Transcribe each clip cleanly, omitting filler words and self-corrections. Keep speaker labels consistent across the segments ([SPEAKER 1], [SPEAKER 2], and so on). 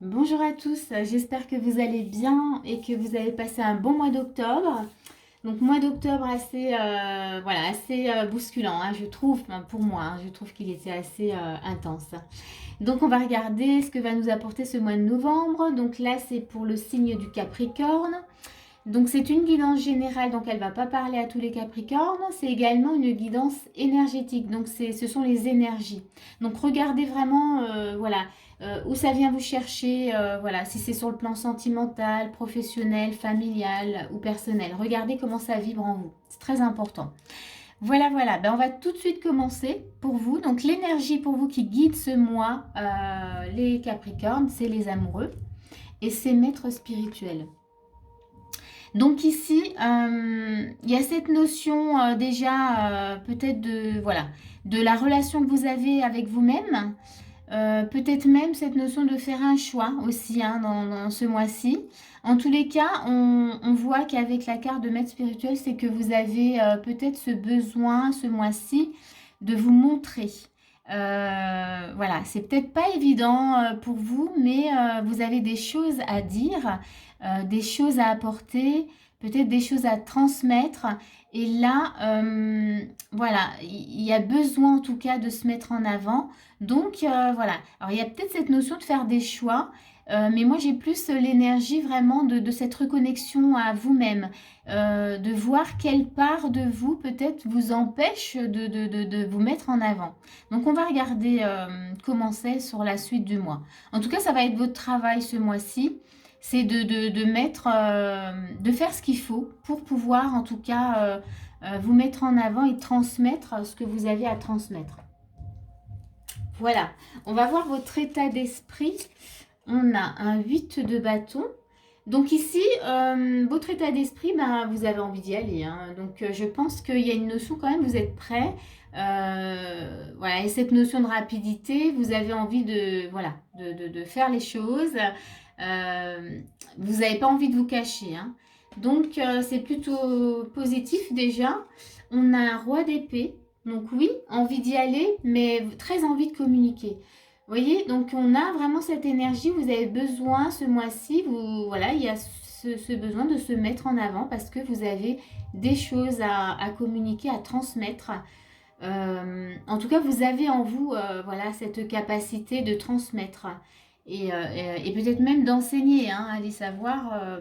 [SPEAKER 1] Bonjour à tous, j'espère que vous allez bien et que vous avez passé un bon mois d'octobre. Donc mois d'octobre assez, voilà, assez bousculant, hein, je trouve, enfin, pour moi, hein, je trouve qu'il était assez intense. Donc on va regarder ce que va nous apporter ce mois de novembre. Donc là c'est pour le signe du Capricorne. Donc c'est une guidance générale, donc elle ne va pas parler à tous les Capricornes, c'est également une guidance énergétique, donc ce sont les énergies. Donc regardez vraiment, voilà, où ça vient vous chercher, voilà, si c'est sur le plan sentimental, professionnel, familial ou personnel. Regardez comment ça vibre en vous, c'est très important. Voilà, voilà, ben, on va tout de suite commencer pour vous. Donc l'énergie pour vous qui guide ce mois, les Capricornes, c'est les amoureux et c'est maîtres spirituels. Donc ici, il y a cette notion déjà peut-être de, voilà, de la relation que vous avez avec vous-même. Peut-être même cette notion de faire un choix aussi hein, dans ce mois-ci. En tous les cas, on voit qu'avec la carte de maître spirituel, c'est que vous avez peut-être ce besoin ce mois-ci de vous montrer. Voilà, c'est peut-être pas évident pour vous, mais vous avez des choses à dire, des choses à apporter, peut-être des choses à transmettre. Et là, voilà, il y a besoin en tout cas de se mettre en avant. Donc voilà, alors il y a peut-être cette notion de faire des choix, mais moi j'ai plus l'énergie vraiment de cette reconnexion à vous-même, de voir quelle part de vous peut-être vous empêche de vous mettre en avant. Donc on va regarder comment c'est sur la suite du mois. En tout cas, ça va être votre travail ce mois-ci, c'est de mettre, de faire ce qu'il faut pour pouvoir en tout cas vous mettre en avant et transmettre ce que vous avez à transmettre. Voilà, on va voir votre état d'esprit. On a un 8 de bâton. Donc ici, votre état d'esprit, ben, vous avez envie d'y aller. Hein. Donc je pense qu'il y a une notion quand même, vous êtes prêt. Voilà, et cette notion de rapidité, vous avez envie de, voilà, de faire les choses. Vous n'avez pas envie de vous cacher. Hein. Donc c'est plutôt positif déjà. On a un roi d'épée. Donc oui, envie d'y aller, mais très envie de communiquer. Vous voyez, donc on a vraiment cette énergie, vous avez besoin ce mois-ci, voilà, il y a ce besoin de se mettre en avant parce que vous avez des choses à communiquer, à transmettre. En tout cas, vous avez en vous voilà, cette capacité de transmettre et peut-être même d'enseigner, hein, allez savoir,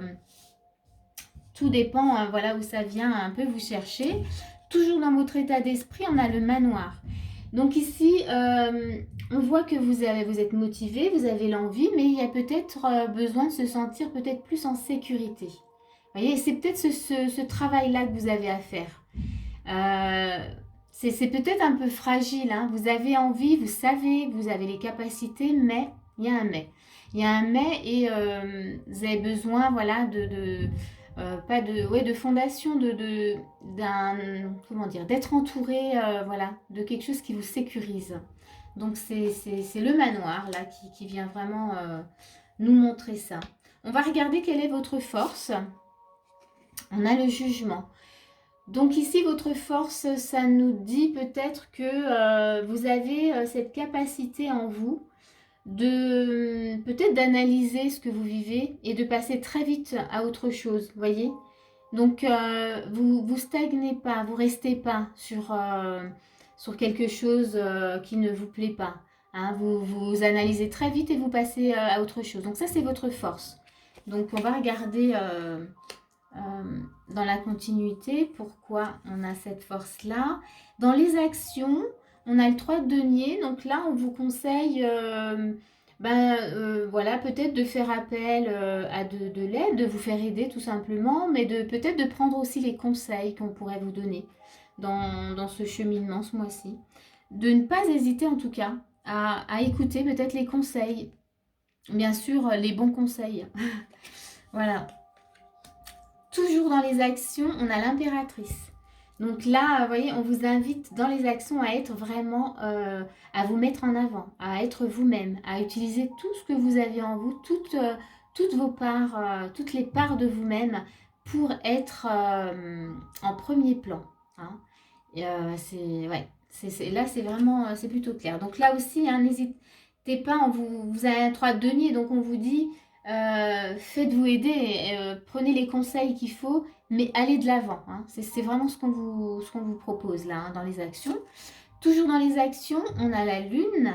[SPEAKER 1] tout dépend voilà, où ça vient un peu vous chercher. Toujours dans votre état d'esprit, on a le manoir. Donc ici, on voit que vous êtes motivé, vous avez l'envie, mais il y a peut-être besoin de se sentir peut-être plus en sécurité. Vous voyez, c'est peut-être ce travail-là que vous avez à faire. C'est peut-être un peu fragile, hein. Vous avez envie, vous savez, vous avez les capacités, mais il y a un mais. Il y a un mais et vous avez besoin, voilà, pas de, ouais, de fondation, comment dire, d'être entouré, voilà, de quelque chose qui vous sécurise. Donc c'est le manoir là qui vient vraiment nous montrer ça. On va regarder quelle est votre force. On a le jugement. Donc ici, votre force, ça nous dit peut-être que vous avez cette capacité en vous de peut-être d'analyser ce que vous vivez et de passer très vite à autre chose, voyez. Donc vous stagnez pas, vous restez pas sur quelque chose qui ne vous plaît pas. Hein. Vous analysez très vite et vous passez à autre chose. Donc ça c'est votre force. Donc on va regarder dans la continuité pourquoi on a cette force-là. Dans les actions, on a le 3 de denier. Donc là, on vous conseille voilà, peut-être de faire appel à de l'aide, de vous faire aider tout simplement, mais peut-être de prendre aussi les conseils qu'on pourrait vous donner dans ce cheminement ce mois-ci. De ne pas hésiter en tout cas à écouter peut-être les conseils. Bien sûr, les bons conseils. Voilà. Toujours dans les actions, on a l'impératrice. Donc là, vous voyez, on vous invite dans les actions à être vraiment, à vous mettre en avant, à être vous-même, à utiliser tout ce que vous avez en vous, toutes vos parts, toutes les parts de vous-même pour être en premier plan. Hein. Et, là, c'est vraiment, c'est plutôt clair. Donc là aussi, hein, pas, vous avez un 3 de denier, donc on vous dit, faites-vous aider, prenez les conseils qu'il faut, mais allez de l'avant. Hein. C'est vraiment ce qu'on vous propose là, hein, dans les actions. Toujours dans les actions, on a la lune.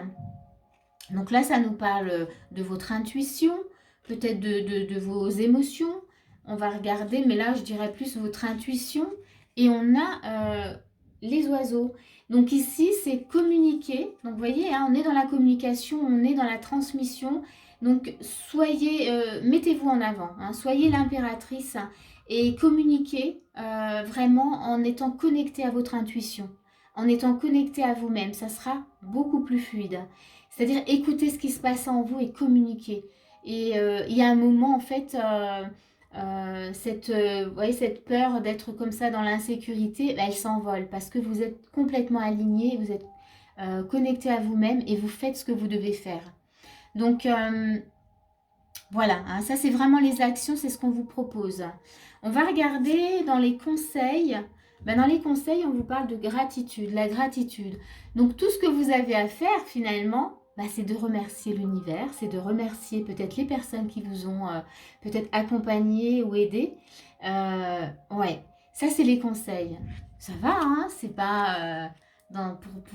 [SPEAKER 1] Donc là, ça nous parle de votre intuition, peut-être de vos émotions. On va regarder, mais là, je dirais plus votre intuition. Et on a les oiseaux. Donc ici, c'est communiquer. Donc vous voyez, hein, on est dans la communication, on est dans la transmission. Donc soyez, mettez-vous en avant, hein, soyez l'impératrice et communiquez vraiment en étant connecté à votre intuition, en étant connecté à vous-même. Ça sera beaucoup plus fluide. C'est-à-dire écouter ce qui se passe en vous et communiquer. Et il y a un moment, en fait, cette peur d'être comme ça dans l'insécurité, elle s'envole parce que vous êtes complètement aligné, vous êtes connecté à vous-même et vous faites ce que vous devez faire. Donc, voilà, hein, ça c'est vraiment les actions, c'est ce qu'on vous propose. On va regarder dans les conseils. Dans les conseils, on vous parle de gratitude, la gratitude. Donc, tout ce que vous avez à faire finalement, c'est de remercier l'univers, c'est de remercier peut-être les personnes qui vous ont peut-être accompagné ou aidé. Ouais, ça c'est les conseils. Ça va, hein, c'est pas...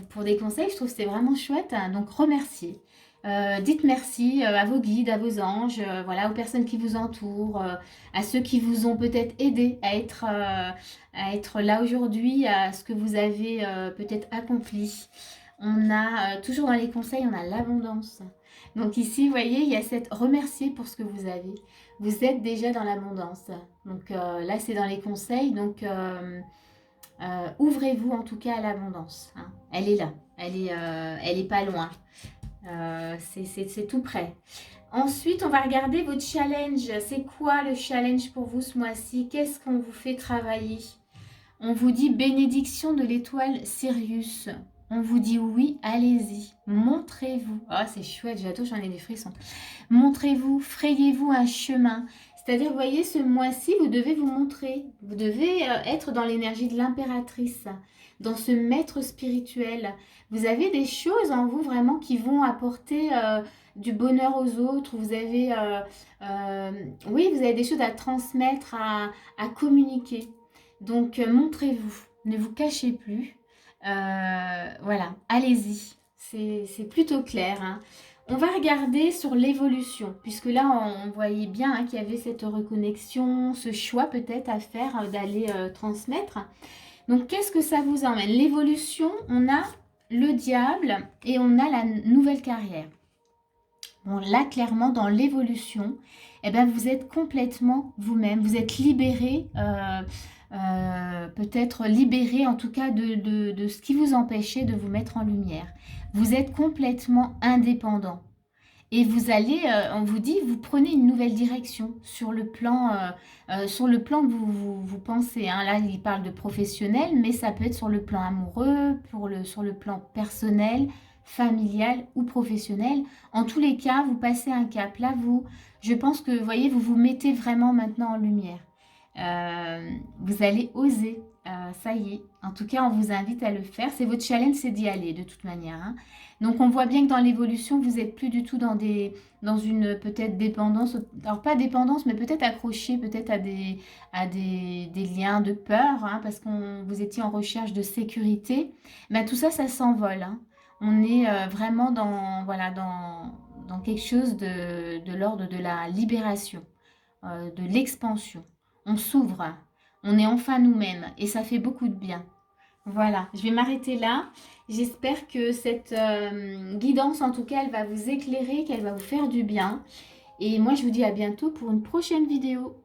[SPEAKER 1] pour des conseils, je trouve que c'est vraiment chouette. Hein, donc, remercier. Dites merci à vos guides, à vos anges, voilà, aux personnes qui vous entourent, à ceux qui vous ont peut-être aidé à être là aujourd'hui, à ce que vous avez peut-être accompli. On a, toujours dans les conseils, on a l'abondance. Donc ici, vous voyez, il y a cette remercier pour ce que vous avez. Vous êtes déjà dans l'abondance. Donc là, c'est dans les conseils. Donc ouvrez-vous en tout cas à l'abondance. Hein. Elle est là. Elle est pas loin. C'est tout près. Ensuite, on va regarder votre challenge. C'est quoi le challenge pour vous ce mois-ci? Qu'est-ce qu'on vous fait travailler? On vous dit bénédiction de l'étoile Sirius. On vous dit oui, allez-y, montrez-vous. Ah, c'est chouette, j'adore, j'en ai des frissons. Montrez-vous, frayez-vous un chemin. C'est-à-dire, vous voyez, ce mois-ci, vous devez vous montrer. Vous devez être dans l'énergie de l'impératrice, dans ce maître spirituel. Vous avez des choses en vous vraiment qui vont apporter du bonheur aux autres. Vous avez, oui, vous avez des choses à transmettre, à communiquer. Donc, montrez-vous, ne vous cachez plus. Voilà, allez-y, c'est plutôt clair. Hein. On va regarder sur l'évolution, puisque là, on voyait bien hein, qu'il y avait cette reconnexion, ce choix peut-être à faire d'aller transmettre. Donc, qu'est-ce que ça vous emmène? L'évolution, on a le diable et on a la nouvelle carrière. Bon, là, clairement, dans l'évolution, eh ben, vous êtes complètement vous-même. Vous êtes libéré, peut-être libéré en tout cas de ce qui vous empêchait de vous mettre en lumière. Vous êtes complètement indépendant. Et vous allez, on vous dit, vous prenez une nouvelle direction sur le plan que vous pensez. Hein. Là, il parle de professionnel, mais ça peut être sur le plan amoureux, sur le plan personnel, familial ou professionnel. En tous les cas, vous passez un cap. Là, je pense que, vous voyez, vous vous mettez vraiment maintenant en lumière. Vous allez oser, ça y est. En tout cas, on vous invite à le faire. C'est votre challenge, c'est d'y aller de toute manière. Hein. Donc, on voit bien que dans l'évolution, vous n'êtes plus du tout dans une peut-être dépendance. Alors, pas dépendance, mais peut-être accroché peut-être à des liens de peur, hein, parce que vous étiez en recherche de sécurité. Mais tout ça, ça s'envole. Hein. On est vraiment dans quelque chose de l'ordre de la libération, de l'expansion. On s'ouvre, on est enfin nous-mêmes et ça fait beaucoup de bien. Voilà, je vais m'arrêter là. J'espère que cette guidance, en tout cas, elle va vous éclairer, qu'elle va vous faire du bien. Et moi, je vous dis à bientôt pour une prochaine vidéo.